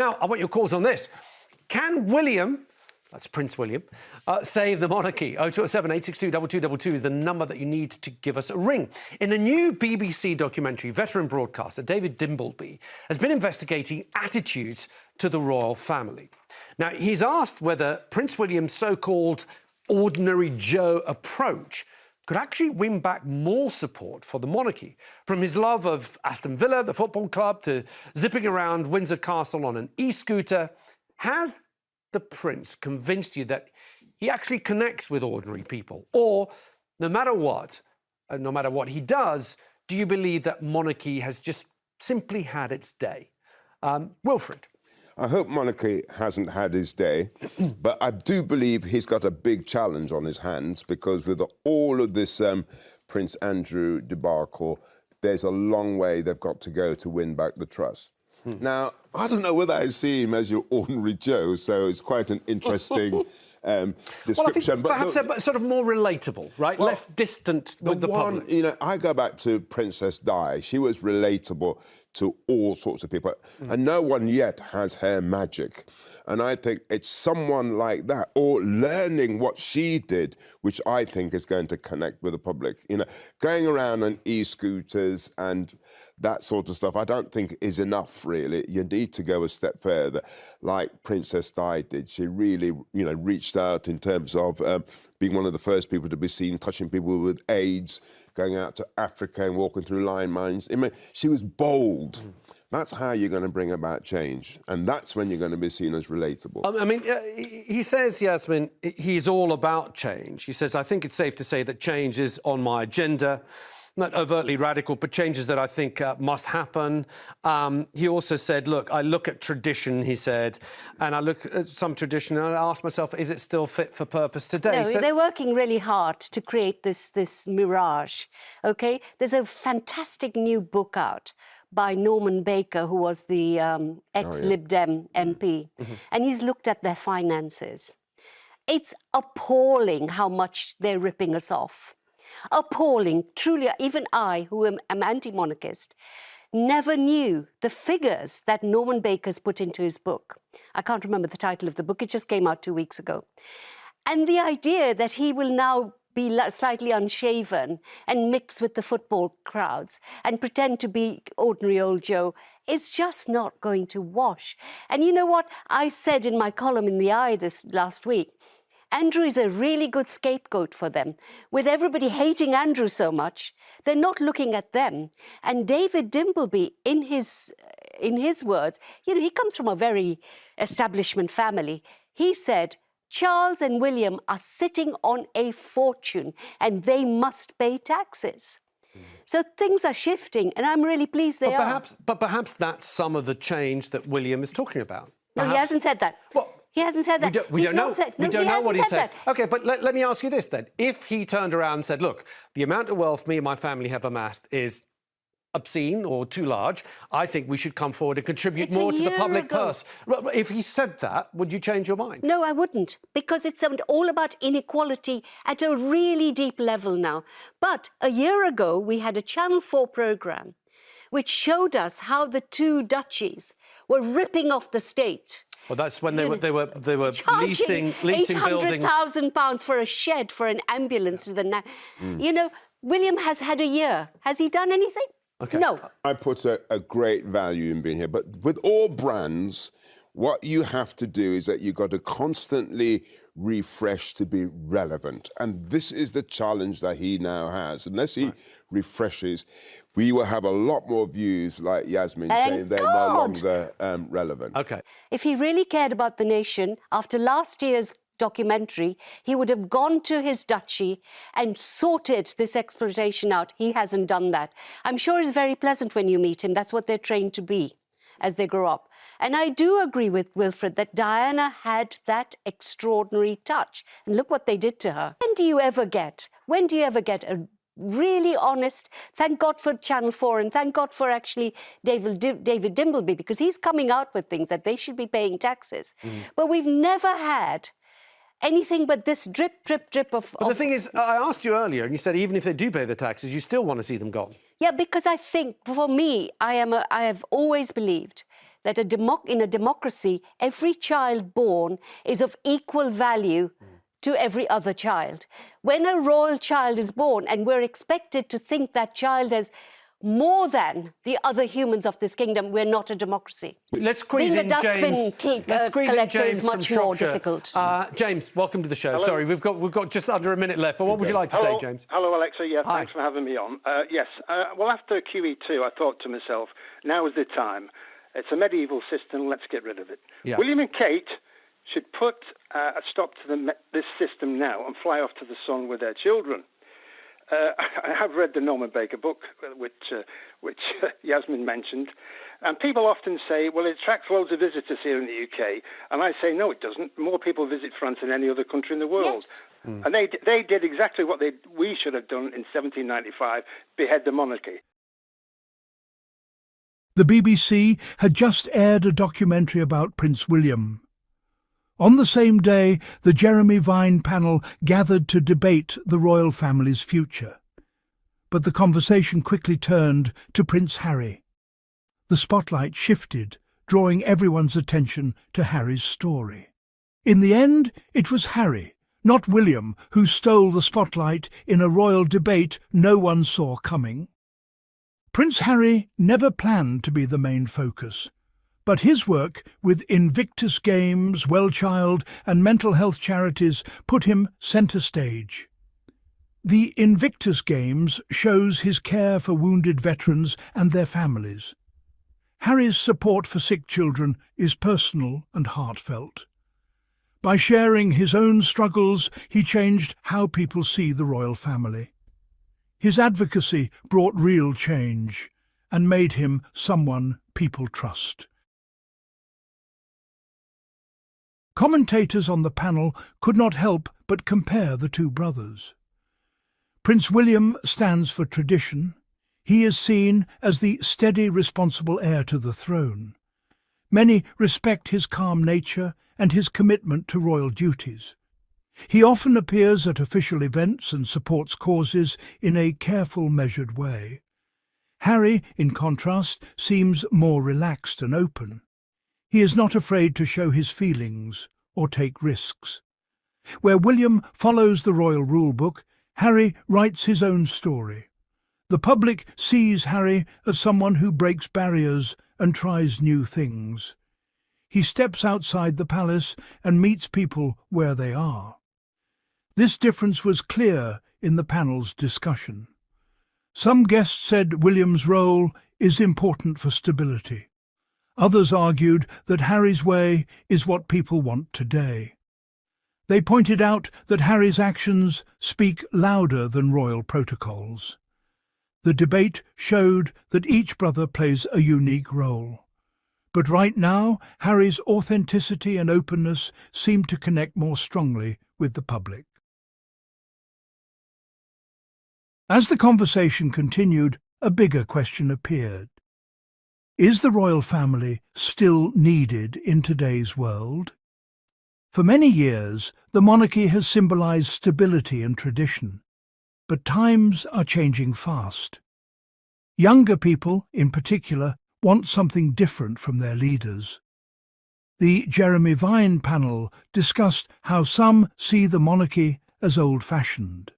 Now, I want your calls on this. Can William, that's Prince William, save the monarchy? 0207 862 2222 is the number that you need to give us a ring. In a new BBC documentary, veteran broadcaster David Dimbleby has been investigating attitudes to the royal family. Now, he's asked whether Prince William's so-called ordinary Joe approach could actually win back more support for the monarchy. From his love of Aston Villa, the football club, to zipping around Windsor Castle on an e-scooter, has the Prince convinced you that he actually connects with ordinary people? Or, no matter what he does, do you believe that monarchy has just simply had its day? Wilfred. I hope monarchy hasn't had his day, but I do believe he's got a big challenge on his hands, because with all of this Prince Andrew debacle, there's a long way they've got to go to win back the trust. Now, I don't know whether I see him as your ordinary Joe, so it's quite an interesting description. Well, I think perhaps sort of more relatable, right? Well, less distant with the public. You know, I go back to Princess Di. She was relatable to all sorts of people. And no one yet has her magic. And I think it's someone like that, or learning what she did, which I think is going to connect with the public. You know, going around on e-scooters and that sort of stuff, I don't think is enough, really. You need to go a step further, like Princess Di did. She really, you know, reached out in terms of being one of the first people to be seen touching people with AIDS, going out to Africa and walking through lion mines. I mean, she was bold. That's how you're going to bring about change. And that's when you're going to be seen as relatable. I mean, he says, Yasmin, he's all about change. He says, I think it's safe to say that change is on my agenda. Not overtly radical, but changes that I think must happen. He also said, look, I look at tradition, he said, and I look at some tradition and I ask myself, is it still fit for purpose today? No, they're working really hard to create this mirage, OK? There's a fantastic new book out by Norman Baker, who was the ex-Lib Dem MP, and he's looked at their finances. It's appalling how much they're ripping us off. Appalling. Truly, even I, who am anti-monarchist, never knew the figures that Norman Baker's put into his book. I can't remember the title of the book. It just came out 2 weeks ago. And the idea that he will now be slightly unshaven and mix with the football crowds and pretend to be ordinary old Joe is just not going to wash. And you know what? I said in my column in The Eye this last week, Andrew is a really good scapegoat for them. With everybody hating Andrew so much, they're not looking at them. And David Dimbleby, in his words, you know, he comes from a very establishment family. He said, Charles and William are sitting on a fortune and they must pay taxes. So things are shifting, and I'm really pleased they are. But perhaps that's some of the change that William is talking about. No, he hasn't said that. Well, he hasn't said that. We don't know what he said. OK, but let me ask you this then. If he turned around and said, look, the amount of wealth me and my family have amassed is obscene or too large, I think we should come forward and contribute more to the public purse. If he said that, would you change your mind? No, I wouldn't, because it's all about inequality at a really deep level now. But a year ago, we had a Channel 4 programme which showed us how the two duchies were ripping off the state. Well, that's when they were leasing buildings. £800,000 for a shed for an ambulance to the You know, William has had a year. Has he done anything? Okay. No. I put a great value in being here, but with all brands, what you have to do is that you've got to constantly refresh to be relevant. And this is the challenge that he now has. Unless he refreshes, we will have a lot more views, like Yasmin saying, they're no longer relevant. OK. If he really cared about the nation, after last year's documentary, he would have gone to his duchy and sorted this exploitation out. He hasn't done that. I'm sure it's very pleasant when you meet him. That's what they're trained to be as they grow up. And I do agree with Wilfred that Diana had that extraordinary touch. And look what they did to her. When do you ever get a really honest, thank God for Channel 4 and thank God for actually David Dimbleby, because he's coming out with things that they should be paying taxes. But we've never had anything but this drip, drip, drip of... But the thing is, I asked you earlier, and you said even if they do pay the taxes, you still want to see them gone. Yeah, because I think, for me, I have always believed that in a democracy, every child born is of equal value to every other child. When a royal child is born and we're expected to think that child as more than the other humans of this kingdom, we're not a democracy. Let's squeeze Being in a dustbin James. Let's squeeze in collector James is from much more Shropshire. difficult. James, welcome to the show. Hello. Sorry, we've got just under a minute left, but what would you like to say, James? Hello, Alexa. Yeah, Hi. thanks for having me on. Yes, well, after QE2, I thought to myself, now is the time. It's a medieval system, let's get rid of it. Yeah. William and Kate should put a stop to this system now and fly off to the sun with their children. I have read the Norman Baker book, which Yasmin mentioned, and people often say, well, it attracts loads of visitors here in the UK, and I say, no, it doesn't. More people visit France than any other country in the world. Yes. And they did exactly what we should have done in 1795, behead the monarchy. The BBC had just aired a documentary about Prince William. On the same day, the Jeremy Vine panel gathered to debate the royal family's future. But the conversation quickly turned to Prince Harry. The spotlight shifted, drawing everyone's attention to Harry's story. In the end, it was Harry, not William, who stole the spotlight in a royal debate no one saw coming. Prince Harry never planned to be the main focus, but his work with Invictus Games, WellChild and mental health charities put him centre stage. The Invictus Games shows his care for wounded veterans and their families. Harry's support for sick children is personal and heartfelt. By sharing his own struggles, he changed how people see the royal family. His advocacy brought real change and made him someone people trust. Commentators on the panel could not help but compare the two brothers. Prince William stands for tradition. He is seen as the steady, responsible heir to the throne. Many respect his calm nature and his commitment to royal duties. He often appears at official events and supports causes in a careful, measured way. Harry, in contrast, seems more relaxed and open. He is not afraid to show his feelings or take risks. Where William follows the royal rulebook, Harry writes his own story. The public sees Harry as someone who breaks barriers and tries new things. He steps outside the palace and meets people where they are. This difference was clear in the panel's discussion. Some guests said William's role is important for stability. Others argued that Harry's way is what people want today. They pointed out that Harry's actions speak louder than royal protocols. The debate showed that each brother plays a unique role. But right now, Harry's authenticity and openness seem to connect more strongly with the public. As the conversation continued, a bigger question appeared. Is the royal family still needed in today's world? For many years, the monarchy has symbolized stability and tradition. But times are changing fast. Younger people, in particular, want something different from their leaders. The Jeremy Vine panel discussed how some see the monarchy as old-fashioned.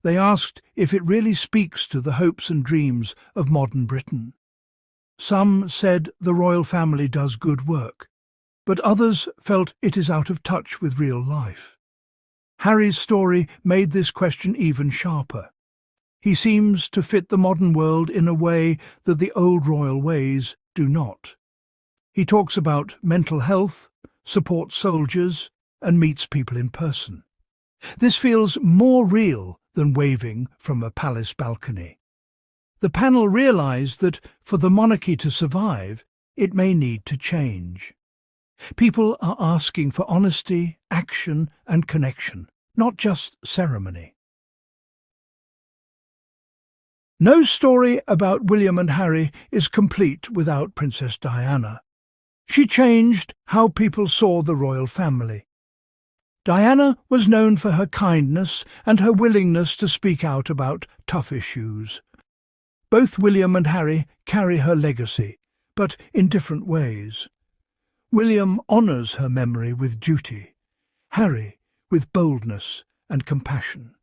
They asked if it really speaks to the hopes and dreams of modern Britain. Some said the royal family does good work, but others felt it is out of touch with real life. Harry's story made this question even sharper. He seems to fit the modern world in a way that the old royal ways do not. He talks about mental health, supports soldiers, and meets people in person. This feels more real than waving from a palace balcony. The panel realized that for the monarchy to survive, it may need to change. People are asking for honesty, action, and connection, not just ceremony. No story about William and Harry is complete without Princess Diana. She changed how people saw the royal family. Diana was known for her kindness and her willingness to speak out about tough issues. Both William and Harry carry her legacy, but in different ways. William honours her memory with duty, Harry with boldness and compassion.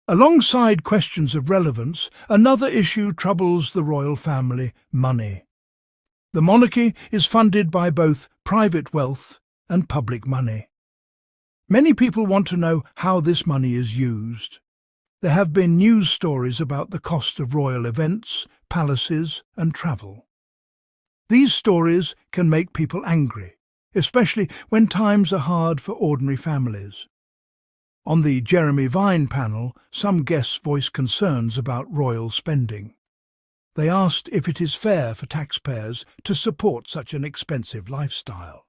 Alongside questions of relevance, another issue troubles the royal family: money. The monarchy is funded by both private wealth and public money. Many people want to know how this money is used. There have been news stories about the cost of royal events, palaces, and travel. These stories can make people angry, especially when times are hard for ordinary families. On the Jeremy Vine panel, some guests voiced concerns about royal spending. They asked if it is fair for taxpayers to support such an expensive lifestyle.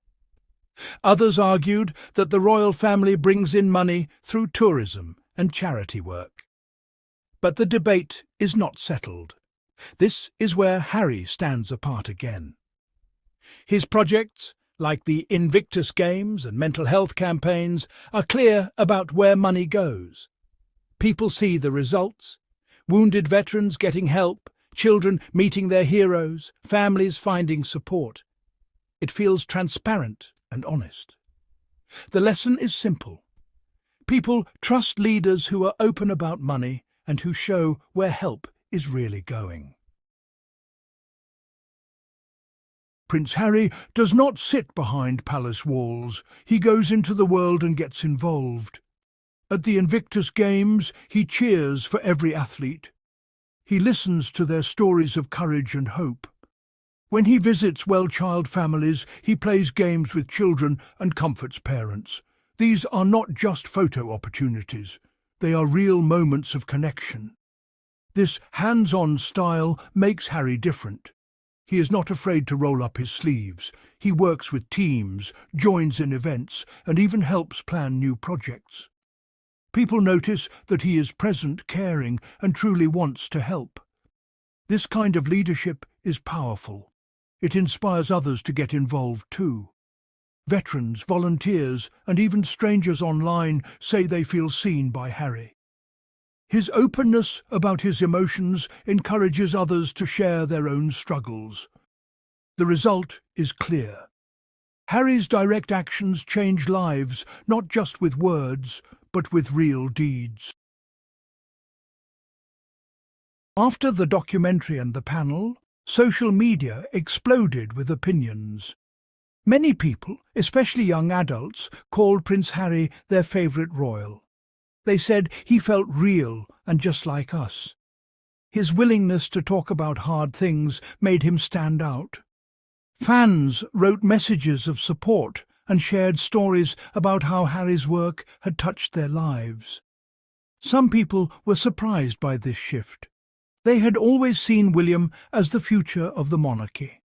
Others argued that the royal family brings in money through tourism and charity work. But the debate is not settled. This is where Harry stands apart again. His projects, like the Invictus Games and mental health campaigns, are clear about where money goes. People see the results: wounded veterans getting help, children meeting their heroes, families finding support. It feels transparent and honest. The lesson is simple. People trust leaders who are open about money and who show where help is really going. Prince Harry does not sit behind palace walls. He goes into the world and gets involved. At the Invictus Games, he cheers for every athlete. He listens to their stories of courage and hope. When he visits WellChild families, he plays games with children and comforts parents. These are not just photo opportunities. They are real moments of connection. This hands-on style makes Harry different. He is not afraid to roll up his sleeves. He works with teams, joins in events, and even helps plan new projects. People notice that he is present, caring, and truly wants to help. This kind of leadership is powerful. It inspires others to get involved too. Veterans, volunteers, and even strangers online say they feel seen by Harry. His openness about his emotions encourages others to share their own struggles. The result is clear. Harry's direct actions change lives, not just with words, but with real deeds. After the documentary and the panel, social media exploded with opinions. Many people, especially young adults, called Prince Harry their favourite royal. They said he felt real and just like us. His willingness to talk about hard things made him stand out. Fans wrote messages of support and shared stories about how Harry's work had touched their lives. Some people were surprised by this shift. They had always seen William as the future of the monarchy.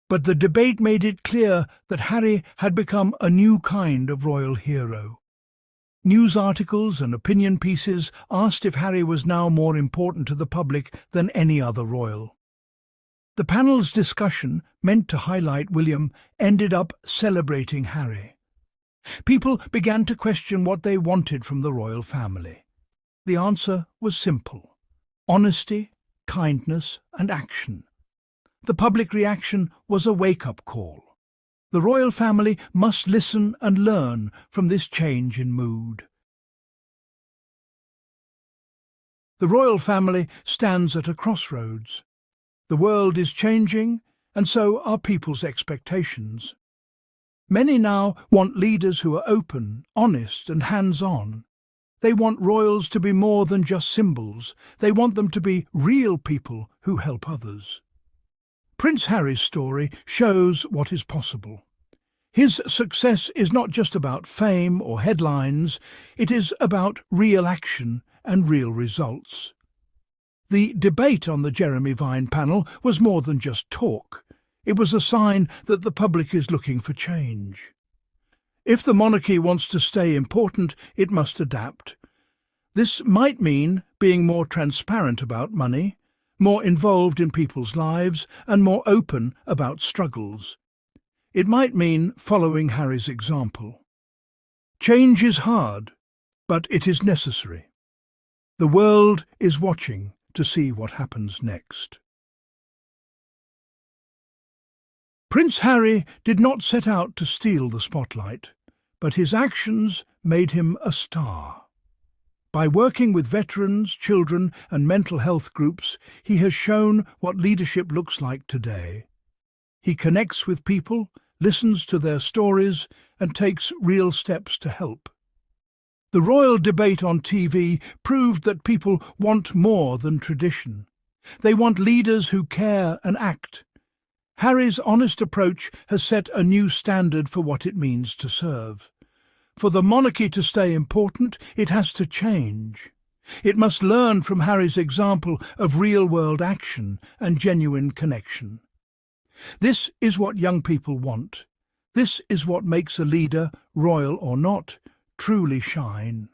But the debate made it clear that Harry had become a new kind of royal hero. News articles and opinion pieces asked if Harry was now more important to the public than any other royal. The panel's discussion, meant to highlight William, ended up celebrating Harry. People began to question what they wanted from the royal family. The answer was simple: honesty, kindness, and action. The public reaction was a wake-up call. The royal family must listen and learn from this change in mood. The royal family stands at a crossroads. The world is changing, and so are people's expectations. Many now want leaders who are open, honest, and hands-on. They want royals to be more than just symbols. They want them to be real people who help others. Prince Harry's story shows what is possible. His success is not just about fame or headlines, it is about real action and real results. The debate on the Jeremy Vine panel was more than just talk. It was a sign that the public is looking for change. If the monarchy wants to stay important, it must adapt. This might mean being more transparent about money, more involved in people's lives, and more open about struggles. It might mean following Harry's example. Change is hard, but it is necessary. The world is watching to see what happens next. Prince Harry did not set out to steal the spotlight, but his actions made him a star. By working with veterans, children and mental health groups, he has shown what leadership looks like today. He connects with people, listens to their stories and takes real steps to help. The royal debate on TV proved that people want more than tradition. They want leaders who care and act. Harry's honest approach has set a new standard for what it means to serve. For the monarchy to stay important, it has to change. It must learn from Harry's example of real-world action and genuine connection. This is what young people want. This is what makes a leader, royal or not, truly shine.